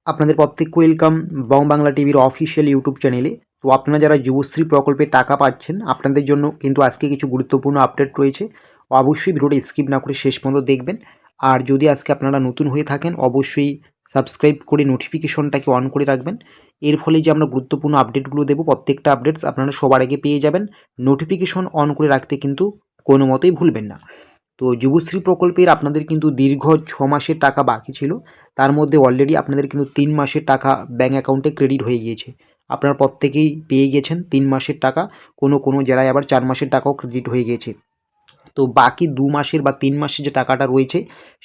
আপনাদের প্রত্যেককে ওয়েলকাম বং বাংলা টিভির অফিসিয়াল ইউটিউব চ্যানেলে। তো আপনারা যারা যুবশ্রী প্রকল্পে টাকা পাচ্ছেন, আপনাদের জন্য কিন্তু আজকে কিছু গুরুত্বপূর্ণ আপডেট রয়েছে। অবশ্যই ভিডিওটা স্কিপ না করে শেষ পর্যন্ত দেখবেন। আর যদি আজকে আপনারা নতুন হয়ে থাকেন, অবশ্যই সাবস্ক্রাইব করে নোটিফিকেশনটাকে অন করে রাখবেন। এর ফলে যে আমরা গুরুত্বপূর্ণ আপডেটগুলো দেবো, প্রত্যেকটা আপডেটস আপনারা সবার আগে পেয়ে যাবেন। নোটিফিকেশন অন করে রাখতে কিন্তু কোনো মতেই ভুলবেন না। তো যুবশ্রী প্রকল্পের আপনাদের কিন্তু দীর্ঘ 6 মাসের টাকা বাকি ছিল। তার মধ্যে অলরেডি আপনাদের কিন্তু 3 মাসের টাকা ব্যাঙ্ক অ্যাকাউন্টে ক্রেডিট হয়ে গিয়েছে। আপনারা প্রত্যেকেই পেয়ে গেছেন 3 মাসের টাকা। কোনো জেলায় আবার 4 মাসের টাকাও ক্রেডিট হয়ে গিয়েছে। তো বাকি 2 মাসের বা 3 মাসের যে টাকাটা রয়েছে,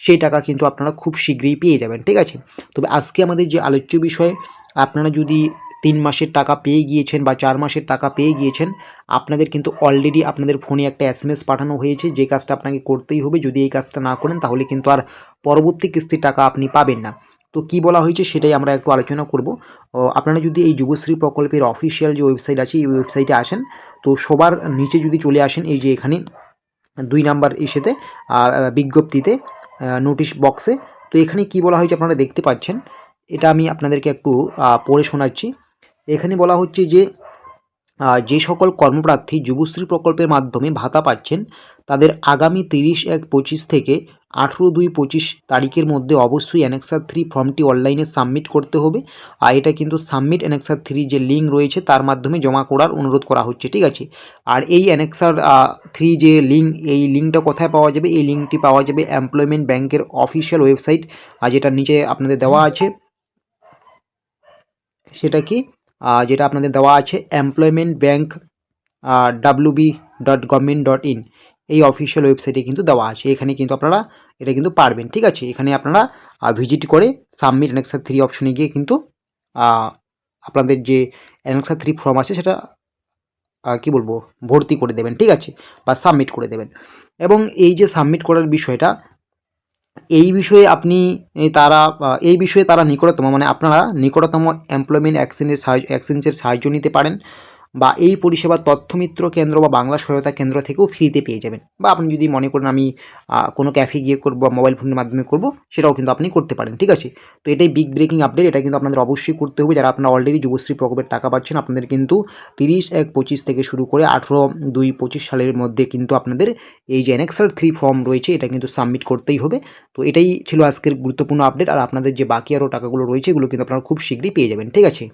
সেই টাকা কিন্তু আপনারা খুব শীঘ্রই পেয়ে যাবেন, ঠিক আছে? তবে আজকে আমাদের যে আলোচ্য বিষয়, আপনারা যদি 3 মাসের টাকা পেয়ে গিয়েছেন বা 4 মাসের টাকা পেয়ে গিয়েছেন, আপনাদের কিন্তু অলরেডি আপনাদের ফোনে একটা SMS পাঠানো হয়েছে, যে কাজটা আপনাকে করতেই হবে। যদি এই কাজটা না করেন তাহলে কিন্তু আর পরবর্তী কিস্তির টাকা আপনি পাবেন না। তো কী বলা হয়েছে সেটাই আমরা একটু আলোচনা করব। আপনারা যদি এই যুবশ্রী প্রকল্পের অফিসিয়াল যে ওয়েবসাইট আছে, এই ওয়েবসাইটে আসেন, তো সবার নিচে যদি চলে আসেন, এই যে এখানে 2 নাম্বার ইসেতে বিজ্ঞপ্তিতে নোটিশ বক্সে, তো এখানে কি বলা হয়েছে আপনারা দেখতে পাচ্ছেন। এটা আমি আপনাদেরকে একটু পড়ে শোনাচ্ছি। এখানে বলা হচ্ছে যে যে সকল কর্মপ্রার্থী যুবশ্রী প্রকল্পের মাধ্যমে ভাতা পাচ্ছেন, তাদের আগামী 30/1/25 থেকে 18/2/25 তারিখের মধ্যে অবশ্যই অ্যানেক্সার 3 ফর্মটি অনলাইনে সাবমিট করতে হবে। আর এটা কিন্তু সাবমিট অ্যানেক্সার 3 যে লিঙ্ক রয়েছে তার মাধ্যমে জমা করার অনুরোধ করা হচ্ছে, ঠিক আছে? আর এই অ্যানেক্সার 3 যে লিঙ্ক, এই লিঙ্কটা কোথায় পাওয়া যাবে? এই লিঙ্কটি পাওয়া যাবে এমপ্লয়মেন্ট ব্যাংকের অফিসিয়াল ওয়েবসাইট, আর যেটার নিচে আপনাদের দেওয়া আছে সেটা কি, যেটা আপনাদের দেওয়া আছে এমপ্লয়মেন্ট ব্যাংক wb.government.in, এই অফিসিয়াল ওয়েবসাইটে কিন্তু দেওয়া আছে। এখানে কিন্তু আপনারা এটা কিন্তু পারবেন, ঠিক আছে? এখানে আপনারা ভিজিট করে সাবমিট অ্যানেক্সার 3 অপশনে গিয়ে কিন্তু আপনাদের যে অ্যানেক্সার 3 ফর্ম আছে সেটা কি বলবো, ভর্তি করে দেবেন, ঠিক আছে? বা সাবমিট করে দেবেন। এবং এই যে সাবমিট করার বিষয়টা, এই বিষয়ে আপনি এই বিষয়ে তারা নিকটতম, মানে আপনারা নিকটতম এমপ্লয়মেন্ট এক্সচেঞ্জের সাহায্য নিতে পারেন, বা এই পরিষেবা তথ্যমিত্র কেন্দ্র বা বাংলা সহায়তা কেন্দ্র থেকেও ফ্রিতে পেয়ে যাবেন। বা আপনি যদি মনে করেন আমি কোনো ক্যাফে গিয়ে করবো বা মোবাইল ফোনের মাধ্যমে করব, সেটাও কিন্তু আপনি করতে পারেন, ঠিক আছে? তো এটাই বিগ ব্রেকিং আপডেট। এটা কিন্তু আপনাদের অবশ্যই করতে হবে। যারা আপনারা অলরেডি যুবশ্রী প্রকল্পের টাকা পাচ্ছেন, আপনাদের কিন্তু 30/1/25 থেকে শুরু করে 18/2/25 সালের মধ্যে কিন্তু আপনাদের এই যে অ্যানেক্সার 3 ফর্ম রয়েছে, এটা কিন্তু সাবমিট করতেই হবে। তো এটাই ছিল আজকের গুরুত্বপূর্ণ আপডেট। আর আপনাদের যে বাকি আরও টাকাগুলো রয়েছে, এগুলো কিন্তু আপনারা খুব শীঘ্রই পেয়ে যাবেন, ঠিক আছে?